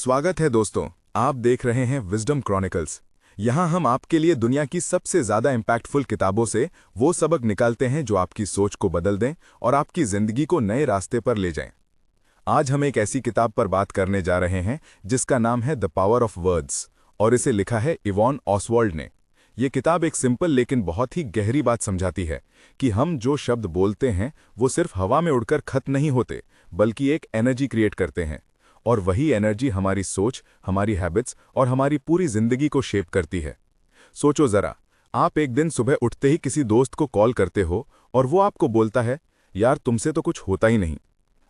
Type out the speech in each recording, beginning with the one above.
स्वागत है दोस्तों। आप देख रहे हैं विजडम क्रॉनिकल्स। यहाँ हम आपके लिए दुनिया की सबसे ज़्यादा इम्पैक्टफुल किताबों से वो सबक निकालते हैं जो आपकी सोच को बदल दें और आपकी ज़िंदगी को नए रास्ते पर ले जाएं। आज हम एक ऐसी किताब पर बात करने जा रहे हैं जिसका नाम है द पावर ऑफ वर्ड्स और इसे लिखा है इवॉन ऑसवाल्ड ने। ये किताब एक सिंपल लेकिन बहुत ही गहरी बात समझाती है कि हम जो शब्द बोलते हैं वो सिर्फ हवा में उड़कर खत्म नहीं होते, बल्कि एक एनर्जी क्रिएट करते हैं। और वही एनर्जी हमारी सोच, हमारी हैबिट्स और हमारी पूरी जिंदगी को शेप करती है। सोचो ज़रा, आप एक दिन सुबह उठते ही किसी दोस्त को कॉल करते हो और वो आपको बोलता है, यार तुमसे तो कुछ होता ही नहीं।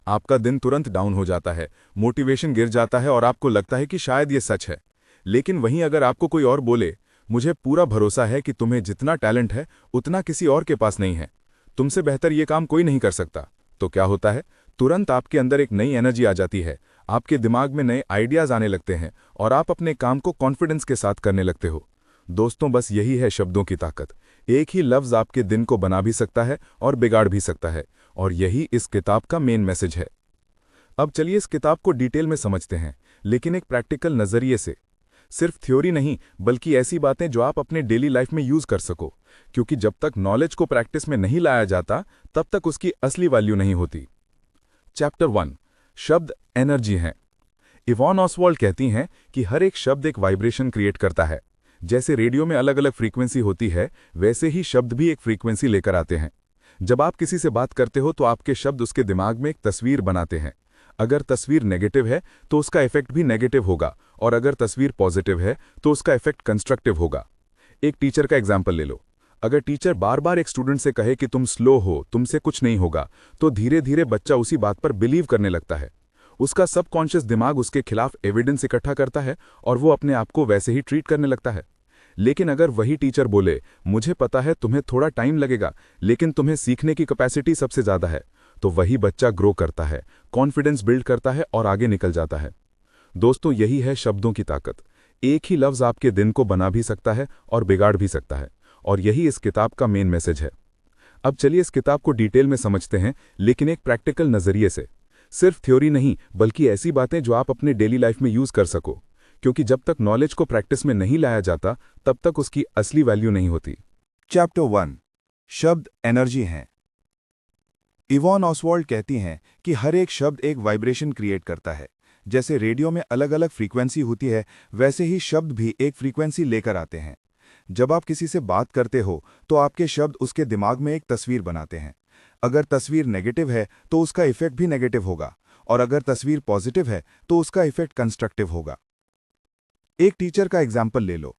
आपका दिन तुरंत डाउन हो जाता है, मोटिवेशन गिर जाता है और आपको लगता है कि शायद ये सच है। लेकिन वहीं अगर आपको कोई और बोले, मुझे पूरा भरोसा है कि तुम्हें जितना टैलेंट है उतना किसी और के पास नहीं है, तुमसे बेहतर ये काम कोई नहीं कर सकता, तो क्या होता है? तुरंत आपके अंदर एक नई एनर्जी आ जाती है, आपके दिमाग में नए आइडियाज़ आने लगते हैं और आप अपने काम को कॉन्फिडेंस के साथ करने लगते हो। दोस्तों, बस यही है शब्दों की ताकत। एक ही लफ्ज़ आपके दिन को बना भी सकता है और बिगाड़ भी सकता है, और यही इस किताब का मेन मैसेज है। अब चलिए इस किताब को डिटेल में समझते हैं, लेकिन एक प्रैक्टिकल नज़रिए से। सिर्फ थ्योरी नहीं, बल्कि ऐसी बातें जो आप अपने डेली लाइफ में यूज़ कर सको, क्योंकि जब तक नॉलेज को प्रैक्टिस में नहीं लाया जाता तब तक उसकी असली वैल्यू नहीं होती। चैप्टर 1, शब्द एनर्जी हैं। इवॉन ऑसवाल्ड कहती हैं कि हर एक शब्द एक वाइब्रेशन क्रिएट करता है। जैसे रेडियो में अलग अलग फ्रीक्वेंसी होती है, वैसे ही शब्द भी एक फ्रीक्वेंसी लेकर आते हैं। जब आप किसी से बात करते हो तो आपके शब्द उसके दिमाग में एक तस्वीर बनाते हैं। अगर तस्वीर नेगेटिव है तो उसका इफेक्ट भी नेगेटिव होगा, और अगर तस्वीर पॉजिटिव है तो उसका इफेक्ट कंस्ट्रक्टिव होगा। एक टीचर का एग्जाम्पल ले लो। अगर टीचर बार बार एक स्टूडेंट से कहे कि तुम स्लो हो, तुमसे कुछ नहीं होगा, तो धीरे धीरे बच्चा उसी बात पर बिलीव करने लगता है। उसका सबकॉन्शियस दिमाग उसके खिलाफ एविडेंस इकट्ठा करता है और वो अपने आप को वैसे ही ट्रीट करने लगता है। लेकिन अगर वही टीचर बोले, मुझे पता है तुम्हें थोड़ा टाइम लगेगा, लेकिन तुम्हें सीखने की कैपेसिटी सबसे ज़्यादा है, तो वही बच्चा ग्रो करता है, कॉन्फिडेंस बिल्ड करता है और आगे निकल जाता है। दोस्तों, यही है शब्दों की ताकत। एक ही लफ्ज़ आपके दिन को बना भी सकता है और बिगाड़ भी सकता है, और यही इस किताब का मेन मैसेज है। अब चलिए इस किताब को डिटेल में समझते हैं, लेकिन एक प्रैक्टिकल नज़रिए से। सिर्फ थ्योरी नहीं, बल्कि ऐसी बातें जो आप अपने डेली लाइफ में यूज़ कर सको, क्योंकि जब तक नॉलेज को प्रैक्टिस में नहीं लाया जाता तब तक उसकी असली वैल्यू नहीं होती। चैप्टर 1, शब्द एनर्जी हैं। इवॉन ऑसवाल्ड कहती हैं कि हर एक शब्द एक वाइब्रेशन क्रिएट करता है। जैसे रेडियो में अलग अलग फ्रीक्वेंसी होती है, वैसे ही शब्द भी एक फ्रीक्वेंसी लेकर आते हैं। जब आप किसी से बात करते हो तो आपके शब्द उसके दिमाग में एक तस्वीर बनाते हैं। अगर तस्वीर नेगेटिव है तो उसका इफेक्ट भी नेगेटिव होगा, और अगर तस्वीर पॉजिटिव है तो उसका इफेक्ट कंस्ट्रक्टिव होगा। एक टीचर का एग्जाम्पल ले लो।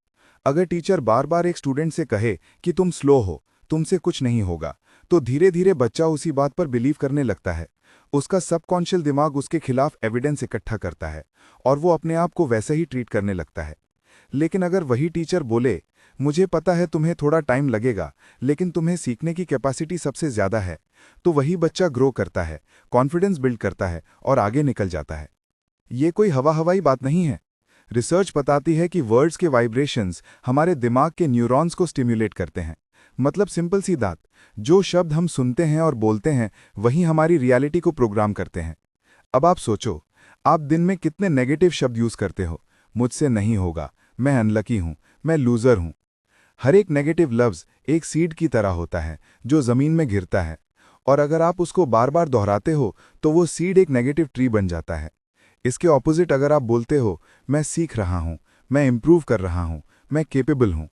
अगर टीचर बार बार एक स्टूडेंट से कहे कि तुम स्लो हो, तुमसे कुछ नहीं होगा, तो धीरे धीरे बच्चा उसी बात पर बिलीव करने लगता है। उसका सबकॉन्शियस दिमाग उसके खिलाफ एविडेंस इकट्ठा करता है और वो अपने आप को वैसे ही ट्रीट करने लगता है। लेकिन अगर वही टीचर बोले, मुझे पता है तुम्हें थोड़ा टाइम लगेगा, लेकिन तुम्हें सीखने की कैपेसिटी सबसे ज़्यादा है, तो वही बच्चा ग्रो करता है, कॉन्फिडेंस बिल्ड करता है और आगे निकल जाता है। ये कोई हवाई बात नहीं है। रिसर्च बताती है कि वर्ड्स के वाइब्रेशंस हमारे दिमाग के न्यूरॉन्स को स्टिम्युलेट करते हैं। मतलब सिंपल सी बात, जो शब्द हम सुनते हैं और बोलते हैं वही हमारी रियलिटी को प्रोग्राम करते हैं। अब आप सोचो, आप दिन में कितने नेगेटिव शब्द यूज़ करते हो। मुझसे नहीं होगा, मैं अनलकी हूँ, मैं लूज़र हूँ। हर एक नेगेटिव लफ्ज़ एक सीड की तरह होता है जो ज़मीन में गिरता है, और अगर आप उसको बार बार दोहराते हो तो वो सीड एक नेगेटिव ट्री बन जाता है। इसके ऑपोजिट अगर आप बोलते हो, मैं सीख रहा हूँ, मैं इम्प्रूव कर रहा हूँ, मैं केपेबल हूँ,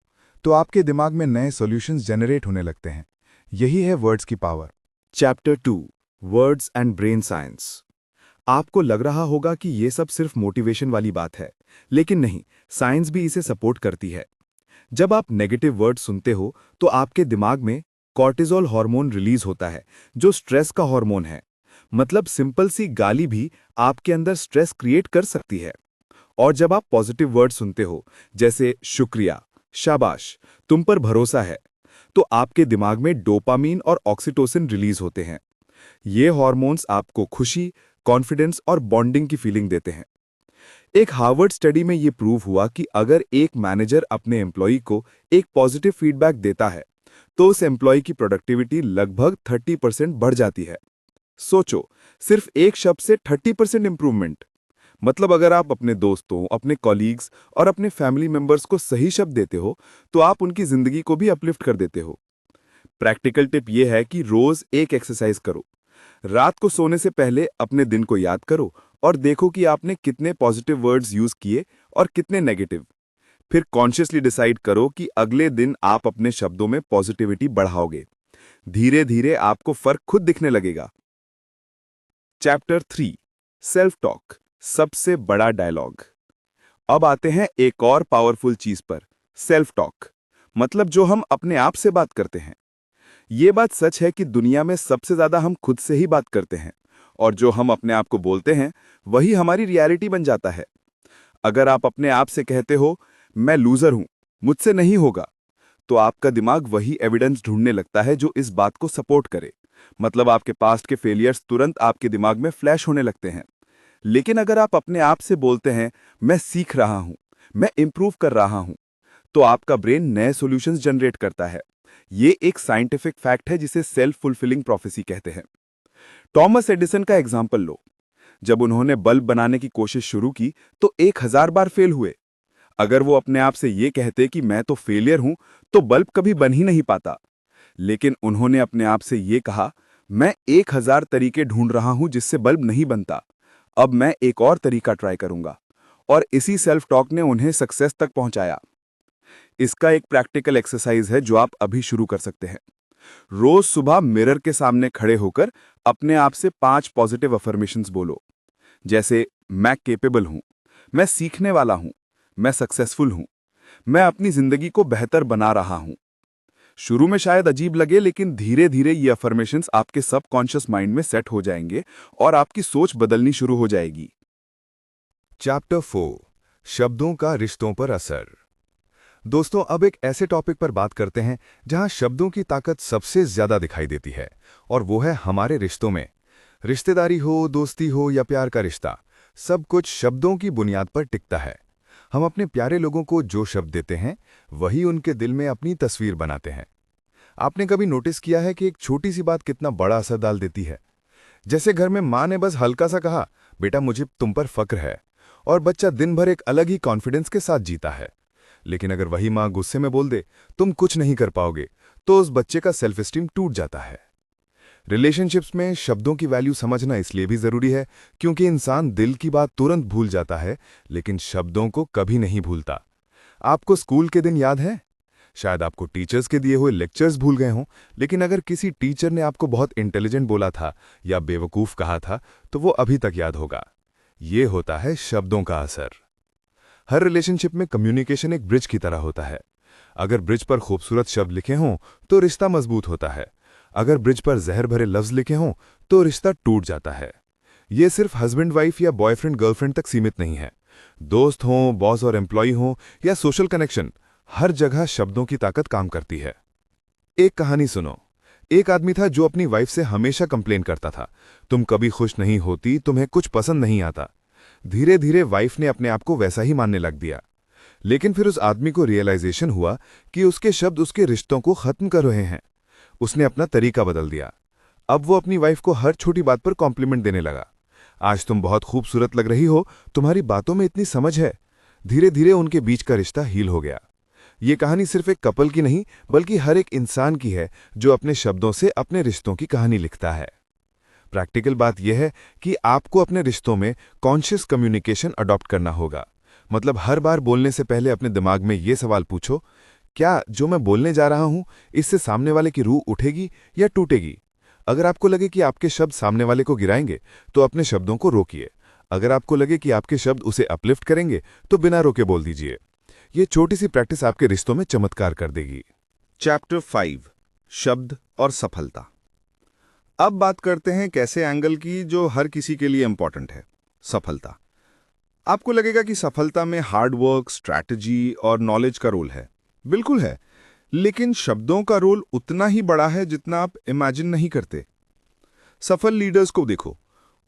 तो आपके दिमाग में नए सॉल्यूशंस जनरेट होने लगते हैं। यही है वर्ड्स की power. Chapter 2, words and brain science. आपको लग रहा होगा कि ये सब सिर्फ मोटिवेशन वाली बात है, लेकिन नहीं, साइंस भी इसे सपोर्ट करती है। जब आप नेगेटिव वर्ड सुनते हो तो आपके दिमाग में कॉर्टिसोल हार्मोन रिलीज होता है, जो स्ट्रेस का हार्मोन है। मतलब सिंपल सी गाली भी आपके अंदर स्ट्रेस क्रिएट कर सकती है। और जब आप पॉजिटिव वर्ड सुनते हो, जैसे शुक्रिया, शाबाश, तुम पर भरोसा है, तो आपके दिमाग में डोपामीन और ऑक्सीटोसिन रिलीज होते हैं। ये हार्मोन्स आपको खुशी, कॉन्फिडेंस और बॉन्डिंग की फीलिंग देते हैं। एक हार्वर्ड स्टडी में यह प्रूव हुआ कि अगर एक मैनेजर अपने एम्प्लॉई को एक पॉजिटिव फीडबैक देता है तो उस एम्प्लॉय की प्रोडक्टिविटी लगभग 30% बढ़ जाती है। सोचो, सिर्फ एक शब्द से 30% इंप्रूवमेंट। मतलब अगर आप अपने दोस्तों, अपने कॉलीग्स और अपने फैमिली मेंबर्स को सही शब्द देते हो, तो आप उनकी जिंदगी को भी अपलिफ्ट कर देते हो। प्रैक्टिकल टिप ये है कि रोज एक एक्सरसाइज करो। रात को सोने से पहले अपने दिन को याद करो और देखो कि आपने कितने पॉजिटिव वर्ड्स यूज किए और कितने नेगेटिव। फिर कॉन्शियसली डिसाइड करो कि अगले दिन आप अपने शब्दों में पॉजिटिविटी बढ़ाओगे। धीरे धीरे आपको फर्क खुद दिखने लगेगा। चैप्टर 3, सेल्फ टॉक, सबसे बड़ा डायलॉग। अब आते हैं एक और पावरफुल चीज पर, सेल्फ टॉक, मतलब जो हम अपने आप से बात करते हैं। ये बात सच है कि दुनिया में सबसे ज्यादा हम खुद से ही बात करते हैं, और जो हम अपने आप को बोलते हैं वही हमारी रियलिटी बन जाता है। अगर आप अपने आप से कहते हो, मैं लूजर हूं, मुझसे नहीं होगा, तो आपका दिमाग वही एविडेंस ढूंढने लगता है जो इस बात को सपोर्ट करे। मतलब आपके पास्ट के फेलियर्स तुरंत आपके दिमाग में फ्लैश होने लगते हैं। लेकिन अगर आप अपने आप से बोलते हैं, मैं सीख रहा हूं, मैं इंप्रूव कर रहा हूं, तो आपका ब्रेन नए सॉल्यूशंस जनरेट करता है। ये एक साइंटिफिक फैक्ट है जिसे सेल्फ फुलफिलिंग प्रोफेसी कहते हैं। टॉमस एडिसन का एग्जाम्पल लो। जब उन्होंने बल्ब बनाने की कोशिश शुरू की तो 1000 बार फेल हुए। अगर वो अपने आप से ये कहते कि मैं तो फेलियर हूं, तो बल्ब कभी बन ही नहीं पाता। लेकिन उन्होंने अपने आप से ये कहा, मैं 1000 तरीके ढूंढ रहा हूं जिससे बल्ब नहीं बनता, अब मैं एक और तरीका ट्राई करूंगा। और इसी सेल्फ टॉक ने उन्हें सक्सेस तक पहुंचाया। इसका एक प्रैक्टिकल एक्सरसाइज है जो आप अभी शुरू कर सकते हैं। रोज सुबह मिरर के सामने खड़े होकर अपने आप से 5 पॉजिटिव अफर्मेशंस बोलो। जैसे, मैं केपेबल हूं, मैं सीखने वाला हूं, मैं सक्सेसफुल हूं, मैं अपनी जिंदगी को बेहतर बना रहा हूं। शुरू में शायद अजीब लगे, लेकिन धीरे धीरे ये अफर्मेशंस आपके सबकॉन्शियस माइंड में सेट हो जाएंगे और आपकी सोच बदलनी शुरू हो जाएगी। चैप्टर 4, शब्दों का रिश्तों पर असर। दोस्तों, अब एक ऐसे टॉपिक पर बात करते हैं जहां शब्दों की ताकत सबसे ज्यादा दिखाई देती है, और वो है हमारे रिश्तों में। रिश्तेदारी हो, दोस्ती हो या प्यार का रिश्ता, सब कुछ शब्दों की बुनियाद पर टिकता है। हम अपने प्यारे लोगों को जो शब्द देते हैं, वही उनके दिल में अपनी तस्वीर बनाते हैं। आपने कभी नोटिस किया है कि एक छोटी सी बात कितना बड़ा असर डाल देती है? जैसे घर में माँ ने बस हल्का सा कहा, बेटा मुझे तुम पर फक्र है, और बच्चा दिन भर एक अलग ही कॉन्फिडेंस के साथ जीता है। लेकिन अगर वही माँ गुस्से में बोल दे, तुम कुछ नहीं कर पाओगे, तो उस बच्चे का सेल्फ एस्टीम टूट जाता है। रिलेशनशिप्स में शब्दों की वैल्यू समझना इसलिए भी जरूरी है क्योंकि इंसान दिल की बात तुरंत भूल जाता है, लेकिन शब्दों को कभी नहीं भूलता। आपको स्कूल के दिन याद है? शायद आपको टीचर्स के दिए हुए लेक्चर्स भूल गए हों, लेकिन अगर किसी टीचर ने आपको बहुत इंटेलिजेंट बोला था या बेवकूफ कहा था, तो वो अभी तक याद होगा। ये होता है शब्दों का असर। हर रिलेशनशिप में कम्युनिकेशन एक ब्रिज की तरह होता है। अगर ब्रिज पर खूबसूरत शब्द लिखे हों तो रिश्ता मजबूत होता है। अगर ब्रिज पर जहर भरे लफ्ज लिखे हों तो रिश्ता टूट जाता है। ये सिर्फ हस्बैंड वाइफ या बॉयफ्रेंड गर्लफ्रेंड तक सीमित नहीं है। दोस्त हों, बॉस और एम्प्लॉय हों या सोशल कनेक्शन, हर जगह शब्दों की ताकत काम करती है। एक कहानी सुनो। एक आदमी था जो अपनी वाइफ से हमेशा कंप्लेन करता था, तुम कभी खुश नहीं होती, तुम्हें कुछ पसंद नहीं आता। धीरे धीरे वाइफ ने अपने आप को वैसा ही मानने लग दिया। लेकिन फिर उस आदमी को रियलाइजेशन हुआ कि उसके शब्द उसके रिश्तों को खत्म कर रहे हैं। उसने अपना तरीका बदल दिया। अब वो अपनी वाइफ को हर छोटी बात पर कॉम्प्लीमेंट देने लगा। आज तुम बहुत खूबसूरत लग रही हो, तुम्हारी बातों में इतनी समझ है। धीरे धीरे उनके बीच का रिश्ता हील हो गया। ये कहानी सिर्फ एक कपल की नहीं, बल्कि हर एक इंसान की है जो अपने शब्दों से अपने रिश्तों की कहानी लिखता है। प्रैक्टिकल बात यह है कि आपको अपने रिश्तों में कॉन्शियस कम्युनिकेशन अडॉप्ट करना होगा। मतलब हर बार बोलने से पहले अपने दिमाग में ये सवाल पूछो, क्या जो मैं बोलने जा रहा हूं इससे सामने वाले की रूह उठेगी या टूटेगी? अगर आपको लगे कि आपके शब्द सामने वाले को गिराएंगे, तो अपने शब्दों को रोकिए। अगर आपको लगे कि आपके शब्द उसे अपलिफ्ट करेंगे, तो बिना रोके बोल दीजिए। ये छोटी सी प्रैक्टिस आपके रिश्तों में चमत्कार कर देगी। चैप्टर 5, शब्द और सफलता। अब बात करते हैं कैसे एंगल की जो हर किसी के लिए इंपॉर्टेंट है, सफलता। आपको लगेगा कि सफलता में हार्ड वर्क, स्ट्रैटेजी और नॉलेज का रोल है। बिल्कुल है, लेकिन शब्दों का रोल उतना ही बड़ा है जितना आप इमेजिन नहीं करते। सफल लीडर्स को देखो,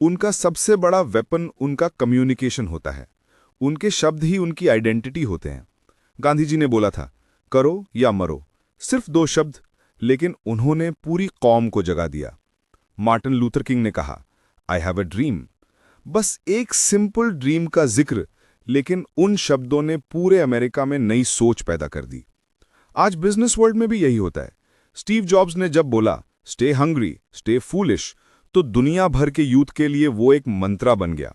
उनका सबसे बड़ा वेपन उनका कम्युनिकेशन होता है। उनके शब्द ही उनकी आइडेंटिटी होते हैं। गांधी जी ने बोला था, करो या मरो, सिर्फ 2 शब्द, लेकिन उन्होंने पूरी कौम को जगा दिया। मार्टिन लूथर किंग ने कहा, आई हैव अ ड्रीम, बस एक सिंपल ड्रीम का जिक्र, लेकिन उन शब्दों ने पूरे अमेरिका में नई सोच पैदा कर दी। आज बिजनेस वर्ल्ड में भी यही होता है। स्टीव जॉब्स ने जब बोला स्टे हंग्री, स्टे फूलिश, तो दुनिया भर के यूथ के लिए वो एक मंत्रा बन गया।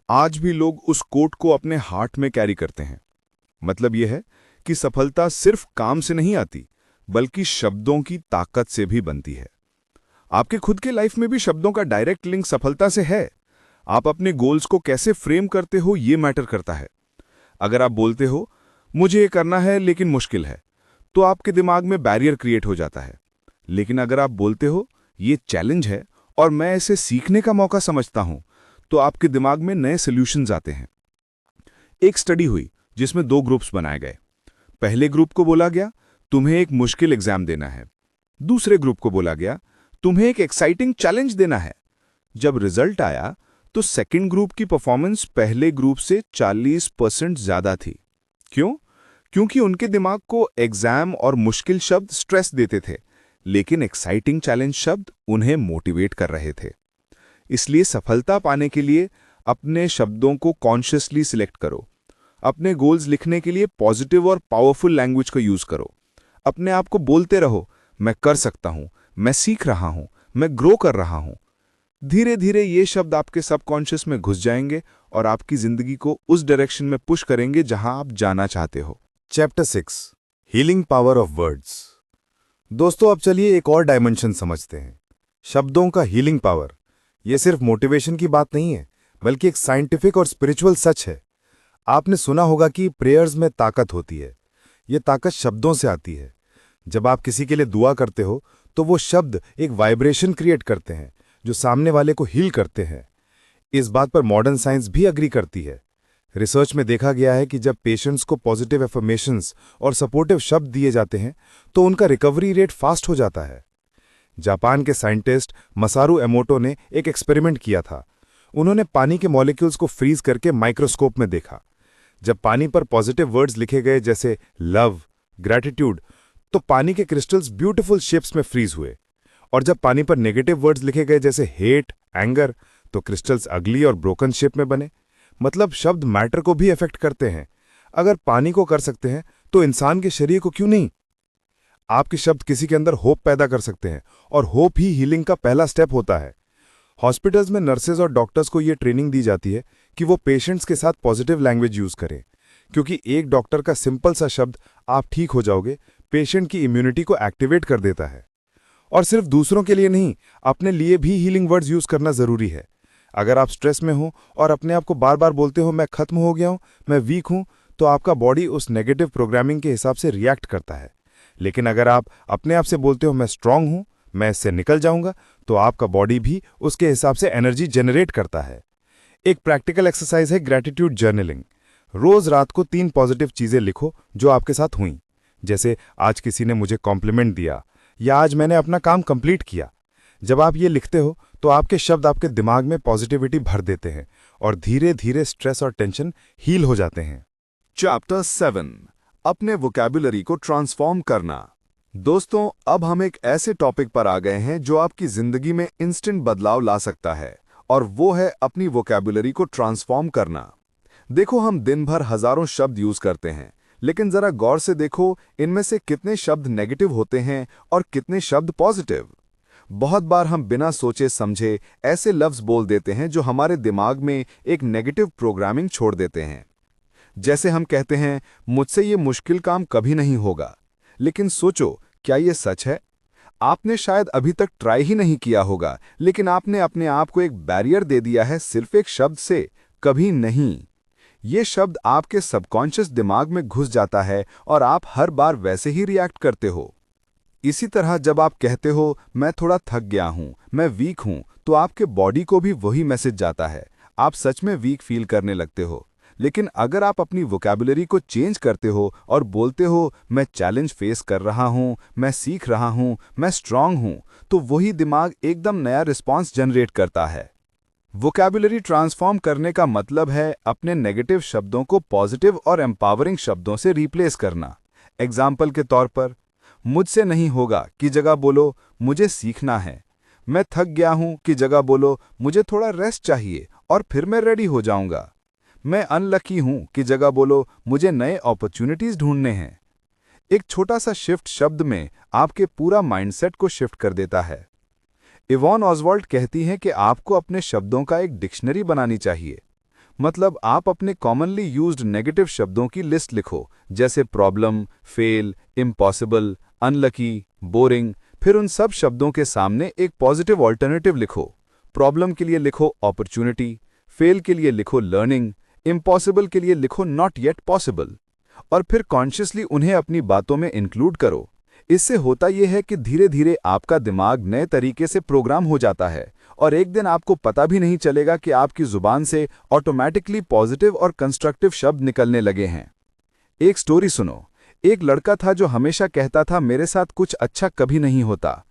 आज भी लोग उस कोट को अपने हार्ट में कैरी करते हैं। मतलब यह है कि सफलता सिर्फ काम से नहीं आती, बल्कि शब्दों की ताकत से भी बनती है। आपके खुद के लाइफ में भी शब्दों का डायरेक्ट लिंक सफलता से है। आप अपने गोल्स को कैसे फ्रेम करते हो ये मैटर करता है। अगर आप बोलते हो मुझे ये करना है लेकिन मुश्किल है, तो आपके दिमाग में बैरियर क्रिएट हो जाता है। लेकिन अगर आप बोलते हो ये चैलेंज है और मैं इसे सीखने का मौका समझता हूं, तो आपके दिमाग में नए सॉल्यूशंस आते हैं। एक स्टडी हुई जिसमें 2 ग्रुप्स बनाए गए। पहले ग्रुप को बोला गया तुम्हें एक मुश्किल एग्जाम देना है। दूसरे ग्रुप को बोला गया तुम्हें एक एक्साइटिंग चैलेंज देना है। जब रिजल्ट आया तो सेकंड ग्रुप की परफॉर्मेंस पहले ग्रुप से 40% ज्यादा थी। क्यों? क्योंकि उनके दिमाग को एग्जाम और मुश्किल शब्द स्ट्रेस देते थे, लेकिन एक्साइटिंग चैलेंज शब्द उन्हें मोटिवेट कर रहे थे। इसलिए सफलता पाने के लिए अपने शब्दों को कॉन्शियसली सिलेक्ट करो। अपने गोल्स लिखने के लिए पॉजिटिव और पावरफुल लैंग्वेज का यूज करो। अपने आप को बोलते रहो मैं कर सकता हूं, मैं सीख रहा हूं, मैं ग्रो कर रहा हूं। धीरे धीरे ये शब्द आपके सबकॉन्शियस में घुस जाएंगे और आपकी जिंदगी को उस डायरेक्शन में पुश करेंगे जहां आप जाना चाहते हो। Chapter 6 healing power of words. दोस्तों, अब चलिए एक और डायमेंशन समझते हैं, शब्दों का हीलिंग पावर। यह सिर्फ मोटिवेशन की बात नहीं है, बल्कि एक साइंटिफिक और स्पिरिचुअल सच है। आपने सुना होगा कि प्रेयर्स में ताकत होती है। यह ताकत शब्दों से आती है। जब आप किसी के लिए दुआ करते हो तो वो शब्द एक वाइब्रेशन क्रिएट करते हैं जो सामने वाले को हील करते हैं। इस बात पर मॉडर्न साइंस भी अग्री करती है। रिसर्च में देखा गया है कि जब पेशेंट्स को पॉजिटिव एफर्मेशंस और सपोर्टिव शब्द दिए जाते हैं तो उनका रिकवरी रेट फास्ट हो जाता है। जापान के साइंटिस्ट मसारू एमोटो ने एक एक्सपेरिमेंट किया था। उन्होंने पानी के मॉलिक्यूल्स को फ्रीज करके माइक्रोस्कोप में देखा। जब पानी पर पॉजिटिव वर्ड्स लिखे गए जैसे लव, ग्रैटिट्यूड, तो पानी के क्रिस्टल्स ब्यूटीफुल शेप्स में फ्रीज हुए। और जब पानी पर नेगेटिव वर्ड्स लिखे गए जैसे हेट, एंगर, तो क्रिस्टल्स अगली और ब्रोकन शेप में बने। मतलब शब्द मैटर को भी अफेक्ट करते हैं। अगर पानी को कर सकते हैं तो इंसान के शरीर को क्यों नहीं? आपके शब्द किसी के अंदर होप पैदा कर सकते हैं, और होप ही हीलिंग का पहला स्टेप होता है। हॉस्पिटल्स में नर्सेज और डॉक्टर्स को यह ट्रेनिंग दी जाती है कि वो पेशेंट्स के साथ पॉजिटिव लैंग्वेज यूज करें, क्योंकि एक डॉक्टर का सिंपल सा शब्द आप ठीक हो जाओगे पेशेंट की इम्यूनिटी को एक्टिवेट कर देता है। और सिर्फ दूसरों के लिए नहीं, अपने लिए भी हीलिंग वर्ड्स यूज करना जरूरी है। अगर आप स्ट्रेस में हो और अपने आप को बार बार बोलते हो मैं खत्म हो गया हूं, मैं वीक हूं, तो आपका बॉडी उस नेगेटिव प्रोग्रामिंग के हिसाब से रिएक्ट करता है। लेकिन अगर आप अपने आप से बोलते हो मैं स्ट्रांग हूं, मैं इससे निकल जाऊंगा, तो आपका बॉडी भी उसके हिसाब से एनर्जी जनरेट करता है। एक प्रैक्टिकल एक्सरसाइज है ग्रैटिट्यूड जर्नलिंग। रोज रात को 3 पॉजिटिव चीजें लिखो जो आपके साथ हुई, जैसे आज किसी ने मुझे कॉम्प्लीमेंट दिया या आज मैंने अपना काम कंप्लीट किया। जब आप ये लिखते हो तो आपके शब्द आपके दिमाग में पॉजिटिविटी भर देते हैं और धीरे धीरे स्ट्रेस और टेंशन हील हो जाते हैं। चैप्टर 7 अपने वोकैबुलरी को ट्रांसफॉर्म करना। दोस्तों, अब हम एक ऐसे टॉपिक पर आ गए हैं जो आपकी जिंदगी में इंस्टेंट बदलाव ला सकता है, और वो है अपनी वोकैबुलरी को ट्रांसफॉर्म करना। देखो, हम दिन भर हजारों शब्द यूज करते हैं, लेकिन जरा गौर से देखो इनमें से कितने शब्द नेगेटिव होते हैं और कितने शब्द पॉजिटिव। बहुत बार हम बिना सोचे समझे ऐसे लफ्ज बोल देते हैं जो हमारे दिमाग में एक नेगेटिव प्रोग्रामिंग छोड़ देते हैं। जैसे हम कहते हैं मुझसे ये मुश्किल काम कभी नहीं होगा, लेकिन सोचो क्या ये सच है? आपने शायद अभी तक ट्राई ही नहीं किया होगा, लेकिन आपने अपने आप को एक बैरियर दे दिया है सिर्फ एक शब्द से, कभी नहीं। ये शब्द आपके सबकॉन्शियस दिमाग में घुस जाता है और आप हर बार वैसे ही रिएक्ट करते हो। इसी तरह जब आप कहते हो मैं थोड़ा थक गया हूं, मैं वीक हूं, तो आपके बॉडी को भी वही मैसेज जाता है। आप सच में वीक फील करने लगते हो। लेकिन अगर आप अपनी वोकैबुलरी को चेंज करते हो और बोलते हो मैं चैलेंज फेस कर रहा हूं, मैं सीख रहा हूं, मैं स्ट्रांग हूं, तो वही दिमाग एकदम नया रिस्पॉन्स जनरेट करता है। वोकैबुलरी ट्रांसफॉर्म करने का मतलब है अपने नेगेटिव शब्दों को पॉजिटिव और एम्पावरिंग शब्दों से रिप्लेस करना। एग्जाम्पल के तौर पर, मुझसे नहीं होगा की जगह बोलो मुझे सीखना है। मैं थक गया हूं की जगह बोलो मुझे थोड़ा रेस्ट चाहिए और फिर मैं रेडी हो जाऊंगा। मैं अनलकी हूं कि जगह बोलो मुझे नए अपॉर्चुनिटीज ढूंढने हैं। एक छोटा सा शिफ्ट शब्द में आपके पूरा माइंडसेट को शिफ्ट कर देता है। इवॉन ऑजवाल्ड कहती हैं कि आपको अपने शब्दों का एक डिक्शनरी बनानी चाहिए। मतलब आप अपने कॉमनली यूज्ड नेगेटिव शब्दों की लिस्ट लिखो, जैसे problem, fail, impossible, unlucky, boring. फिर उन सब शब्दों के सामने एक पॉजिटिव ऑल्टरनेटिव लिखो। प्रॉब्लम के लिए लिखो अपॉर्चुनिटी, फेल के लिए लिखो लर्निंग, इम्पॉसिबल के लिए लिखो नॉट येट पॉसिबल। और फिर कॉन्शियसली उन्हें अपनी बातों में इंक्लूड करो। इससे होता यह है कि धीरे धीरे आपका दिमाग नए तरीके से प्रोग्राम हो जाता है और एक दिन आपको पता भी नहीं चलेगा कि आपकी जुबान से ऑटोमेटिकली पॉजिटिव और कंस्ट्रक्टिव शब्द निकलने लगे हैं। एक स्टोरी सुनो। एक लड़का था जो हमेशा कहता था मेरे साथ कुछ अच्छा कभी नहीं होता।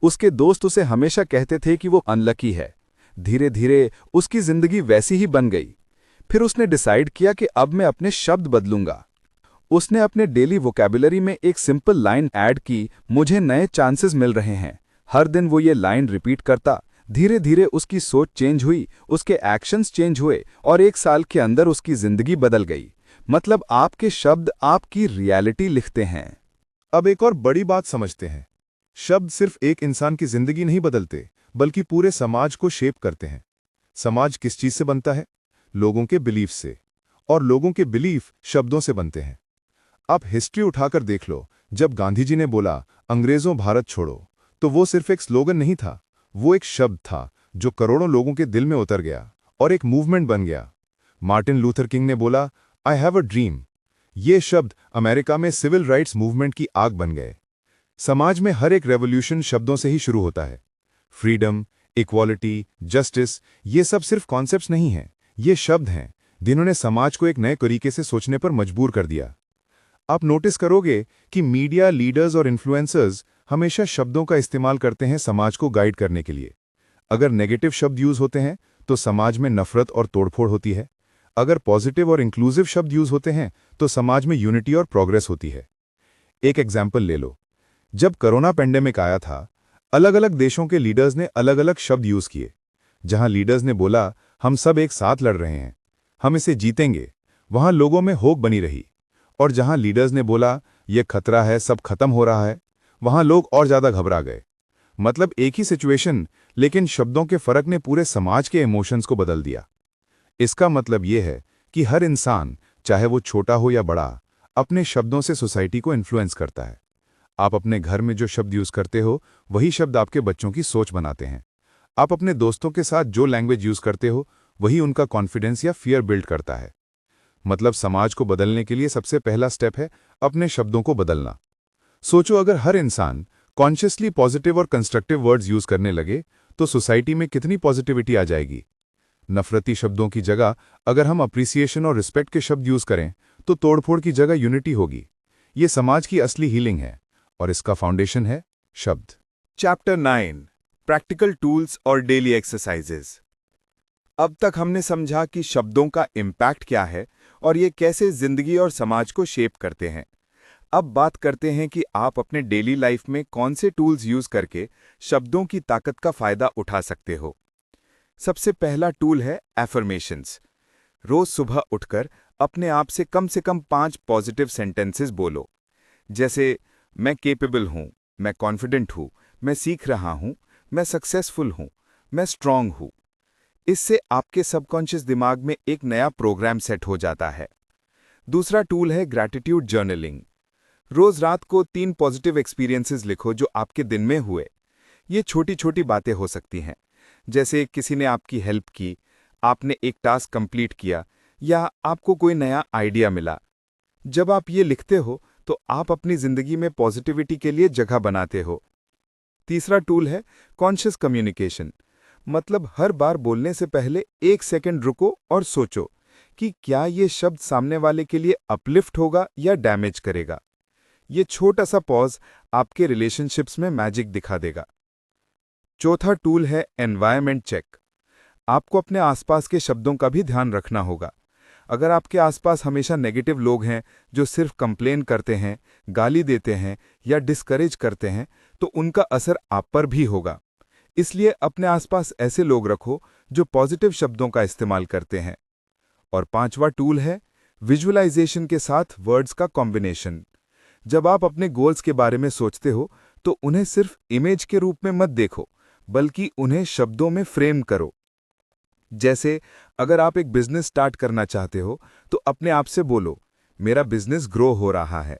उसके दोस्त उसे हमेशा कहते थे कि वो अनलकी है। धीरे धीरे उसकी जिंदगी वैसी ही बन गई। फिर उसने डिसाइड किया कि अब मैं अपने शब्द बदलूंगा। उसने अपने डेली वोकैबुलरी में एक सिंपल लाइन ऐड की, मुझे नए चांसेस मिल रहे हैं। हर दिन वो ये लाइन रिपीट करता। धीरे धीरे उसकी सोच चेंज हुई, उसके एक्शंस चेंज हुए और 1 साल के अंदर उसकी जिंदगी बदल गई। मतलब आपके शब्द आपकी रियलिटी लिखते हैं। अब एक और बड़ी बात समझते हैं। शब्द सिर्फ एक इंसान की जिंदगी नहीं बदलते, बल्कि पूरे समाज को शेप करते हैं। समाज किस चीज से बनता है? लोगों के बिलीफ से। और लोगों के बिलीफ शब्दों से बनते हैं। आप हिस्ट्री उठाकर देख लो। जब गांधी जी ने बोला अंग्रेजों भारत छोड़ो, तो वो सिर्फ एक स्लोगन नहीं था, वो एक शब्द था जो करोड़ों लोगों के दिल में उतर गया और एक मूवमेंट बन गया। मार्टिन लूथर किंग ने बोला आई हैव अ ड्रीम। ये शब्द अमेरिका में सिविल राइट्स मूवमेंट की आग बन गए। समाज में हर एक रेवोल्यूशन शब्दों से ही शुरू होता है। फ्रीडम, इक्वालिटी, जस्टिस, ये सब सिर्फ कॉन्सेप्ट्स नहीं हैं, ये शब्द हैं जिन्होंने समाज को एक नए तरीके से सोचने पर मजबूर कर दिया। आप नोटिस करोगे कि मीडिया, लीडर्स और इन्फ्लुएंसर्स हमेशा शब्दों का इस्तेमाल करते हैं समाज को गाइड करने के लिए। अगर नेगेटिव शब्द यूज होते हैं तो समाज में नफरत और तोड़फोड़ होती है। अगर पॉजिटिव और इंक्लूसिव शब्द यूज होते हैं तो समाज में यूनिटी और प्रोग्रेस होती है। एक एग्जाम्पल ले लो। जब कोरोना पेंडेमिक आया था, अलग अलग देशों के लीडर्स ने अलग अलग शब्द यूज किए। जहां लीडर्स ने बोला हम सब एक साथ लड़ रहे हैं, हम इसे जीतेंगे, वहां लोगों में होप बनी रही। और जहां लीडर्स ने बोला यह खतरा है, सब खत्म हो रहा है, वहां लोग और ज्यादा घबरा गए। मतलब एक ही सिचुएशन, लेकिन शब्दों के फर्क ने पूरे समाज के इमोशंस को बदल दिया। इसका मतलब यह है कि हर इंसान, चाहे वो छोटा हो या बड़ा, अपने शब्दों से सोसाइटी को इन्फ्लुएंस करता है। आप अपने घर में जो शब्द यूज करते हो, वही शब्द आपके बच्चों की सोच बनाते हैं। आप अपने दोस्तों के साथ जो लैंग्वेज यूज करते हो, वही उनका कॉन्फिडेंस या फियर बिल्ड करता है। मतलब समाज को बदलने के लिए सबसे पहला स्टेप है अपने शब्दों को बदलना। सोचो, अगर हर इंसान कॉन्शियसली पॉजिटिव और कंस्ट्रक्टिव वर्ड्स यूज करने लगे तो सोसाइटी में कितनी पॉजिटिविटी आ जाएगी। नफरती शब्दों की जगह अगर हम अप्रिसिएशन और रिस्पेक्ट के शब्द यूज करें तो तोड़फोड़ की जगह यूनिटी होगी। ये समाज की असली हीलिंग है और इसका फाउंडेशन है शब्द। चैप्टर 9, प्रैक्टिकल टूल्स और डेली एक्सरसाइजेज। अब तक हमने समझा कि शब्दों का इम्पैक्ट क्या है और ये कैसे जिंदगी और समाज को शेप करते हैं। अब बात करते हैं कि आप अपने डेली लाइफ में कौन से टूल्स यूज करके शब्दों की ताकत का फायदा उठा सकते हो। सबसे पहला टूल है एफर्मेशंस। रोज सुबह उठकर अपने आप से कम 5 पॉजिटिव सेंटेंसेस बोलो। जैसे मैं केपेबल हूं, मैं कॉन्फिडेंट हूं, मैं सीख रहा हूं, मैं सक्सेसफुल हूं, मैं स्ट्रांग हूं। इससे आपके सबकॉन्शियस दिमाग में एक नया प्रोग्राम सेट हो जाता है। दूसरा टूल है ग्रैटिट्यूड जर्नलिंग। रोज रात को 3 पॉजिटिव एक्सपीरियंसेस लिखो जो आपके दिन में हुए। ये छोटी छोटी बातें हो सकती हैं, जैसे किसी ने आपकी हेल्प की, आपने एक टास्क कंप्लीट किया या आपको कोई नया आइडिया मिला। जब आप ये लिखते हो तो आप अपनी जिंदगी में पॉजिटिविटी के लिए जगह बनाते हो। तीसरा टूल है कॉन्शियस कम्युनिकेशन। मतलब हर बार बोलने से पहले 1 सेकंड रुको और सोचो कि क्या ये शब्द सामने वाले के लिए अपलिफ्ट होगा या डैमेज करेगा। ये छोटा सा पॉज आपके रिलेशनशिप्स में मैजिक दिखा देगा। चौथा टूल है एनवायरनमेंट चेक। आपको अपने आसपास के शब्दों का भी ध्यान रखना होगा। अगर आपके आसपास हमेशा नेगेटिव लोग हैं जो सिर्फ कंप्लेन करते हैं, गाली देते हैं या डिस्करेज करते हैं, तो उनका असर आप पर भी होगा। इसलिए अपने आसपास ऐसे लोग रखो जो पॉजिटिव शब्दों का इस्तेमाल करते हैं। और पांचवा टूल है विजुअलाइजेशन के साथ वर्ड्स का कॉम्बिनेशन। जब आप अपने गोल्स के बारे में सोचते हो तो उन्हें सिर्फ इमेज के रूप में मत देखो, बल्कि उन्हें शब्दों में फ्रेम करो। जैसे अगर आप एक बिजनेस स्टार्ट करना चाहते हो तो अपने आप से बोलो, मेरा बिजनेस ग्रो हो रहा है,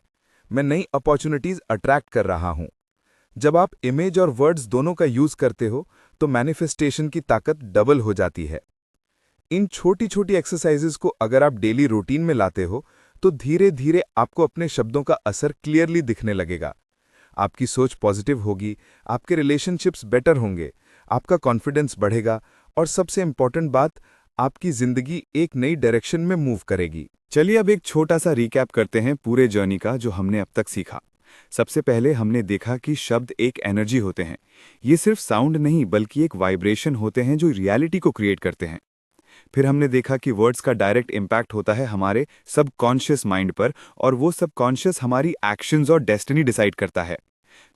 मैं नई अपॉर्चुनिटीज अट्रैक्ट कर रहा हूं। जब आप इमेज और वर्ड्स दोनों का यूज करते हो तो मैनिफेस्टेशन की ताकत डबल हो जाती है। इन छोटी छोटी एक्सरसाइजेस को अगर आप डेली रूटीन में लाते हो तो धीरे धीरे आपको अपने शब्दों का असर क्लियरली दिखने लगेगा। आपकी सोच पॉजिटिव होगी, आपके रिलेशनशिप्स बेटर होंगे, आपका कॉन्फिडेंस बढ़ेगा और सबसे इंपॉर्टेंट बात, आपकी जिंदगी एक नई डायरेक्शन में मूव करेगी। चलिए अब एक छोटा सा रिकैप करते हैं पूरे जर्नी का जो हमने अब तक सीखा। सबसे पहले हमने देखा कि शब्द एक एनर्जी होते हैं। ये सिर्फ साउंड नहीं बल्कि एक वाइब्रेशन होते हैं जो रियलिटी को क्रिएट करते हैं। फिर हमने देखा कि वर्ड्स का डायरेक्ट इम्पैक्ट होता है हमारे सबकॉन्शियस माइंड पर, और वो सबकॉन्शियस हमारी एक्शंस और डेस्टिनी डिसाइड करता है।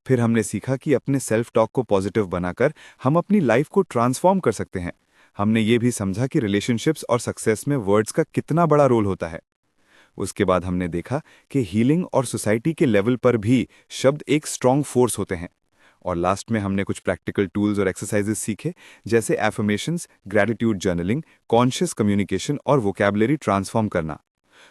फिर हमने सीखा कि अपने सेल्फ टॉक को पॉजिटिव बनाकर हम अपनी लाइफ को ट्रांसफॉर्म कर सकते हैं। हमने ये भी समझा कि रिलेशनशिप्स और सक्सेस में वर्ड्स का कितना बड़ा रोल होता है। उसके बाद हमने देखा कि हीलिंग और सोसाइटी के लेवल पर भी शब्द एक स्ट्रॉन्ग फोर्स होते हैं। और लास्ट में हमने कुछ प्रैक्टिकल टूल्स और एक्सरसाइजेस सीखे, जैसे affirmations, gratitude journaling, conscious communication और वोकैबुलरी ट्रांसफॉर्म करना।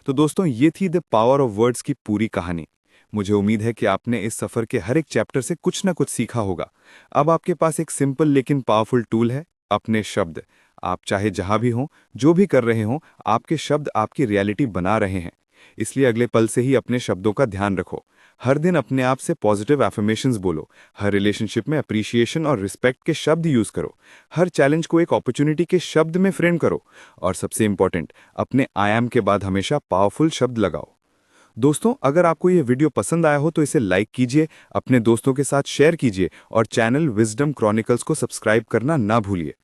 तो दोस्तों, ये थी द पावर ऑफ वर्ड्स की पूरी कहानी। मुझे उम्मीद है कि आपने इस सफर के हर एक चैप्टर से कुछ ना कुछ सीखा होगा। अब आपके पास एक सिंपल लेकिन पावरफुल टूल है, अपने शब्द। आप चाहे जहां भी हों, जो भी कर रहे हों, आपके शब्द आपकी रियलिटी बना रहे हैं। इसलिए अगले पल से ही अपने शब्दों का ध्यान रखो। हर दिन अपने आप से पॉजिटिव एफर्मेशंस बोलो। हर रिलेशनशिप में अप्रिशिएशन और रिस्पेक्ट के शब्द यूज करो। हर चैलेंज को एक अपॉर्चुनिटी के शब्द में फ्रेम करो। और सबसे इंपॉर्टेंट, अपने आई एम के बाद हमेशा पावरफुल शब्द लगाओ। दोस्तों, अगर आपको ये वीडियो पसंद आया हो तो इसे लाइक कीजिए, अपने दोस्तों के साथ शेयर कीजिए और चैनल विजडम क्रॉनिकल्स को सब्सक्राइब करना ना भूलिए,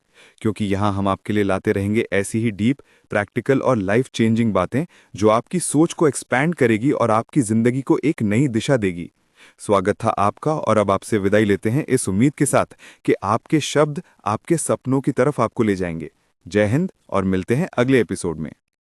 क्योंकि यहाँ हम आपके लिए लाते रहेंगे ऐसी ही डीप, प्रैक्टिकल और लाइफ चेंजिंग बातें जो आपकी सोच को एक्सपैंड करेगी और आपकी जिंदगी को एक नई दिशा देगी। स्वागत था आपका, और अब आपसे विदाई लेते हैं इस उम्मीद के साथ कि आपके शब्द आपके सपनों की तरफ आपको ले जाएंगे। जय हिंद, और मिलते हैं अगले एपिसोड में।